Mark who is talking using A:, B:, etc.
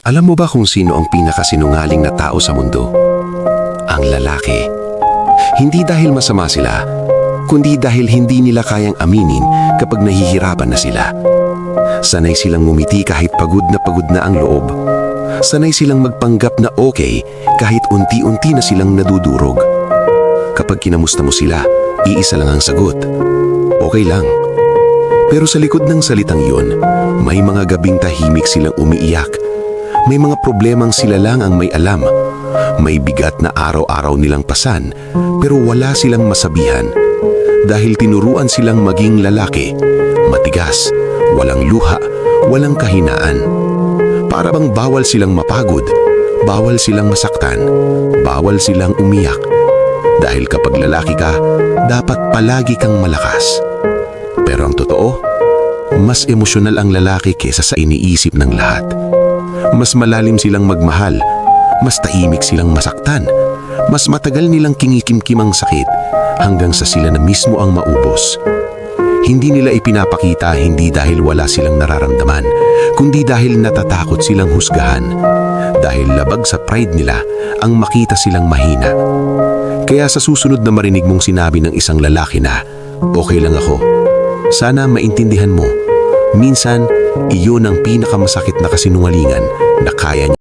A: Alam mo ba kung sino ang pinakasinungaling na tao sa mundo? Ang lalaki. Hindi dahil masama sila, kundi dahil hindi nila kayang aminin kapag nahihirapan na sila. Sanay silang ngumiti kahit pagod na ang loob. Sanay silang magpanggap na okay kahit unti-unti na silang nadudurog. Kapag kinamusta mo sila, iisa lang ang sagot. Okay lang. Pero sa likod ng salitang yun, may mga gabing tahimik silang umiiyak. May mga problemang sila lang ang may alam. May bigat na araw-araw nilang pasan, pero wala silang masabihan. Dahil tinuruan silang maging lalaki, matigas, walang luha, walang kahinaan. Para bang bawal silang mapagod, bawal silang masaktan, bawal silang umiyak. Dahil kapag lalaki ka, dapat palagi kang malakas. Pero ang totoo, mas emosyonal ang lalaki kesa sa iniisip ng lahat. Mas malalim silang magmahal, mas tahimik silang masaktan, mas matagal nilang kinikimkim ang sakit hanggang sa sila na mismo ang maubos. Hindi nila ipinapakita hindi dahil wala silang nararamdaman, kundi dahil natatakot silang husgahan. Dahil labag sa pride nila ang makita silang mahina. Kaya sa susunod na marinig mong sinabi ng isang lalaki na, okay lang ako, sana maintindihan mo, minsan, iyon ang pinakamasakit na kasinungalingan na kaya niya.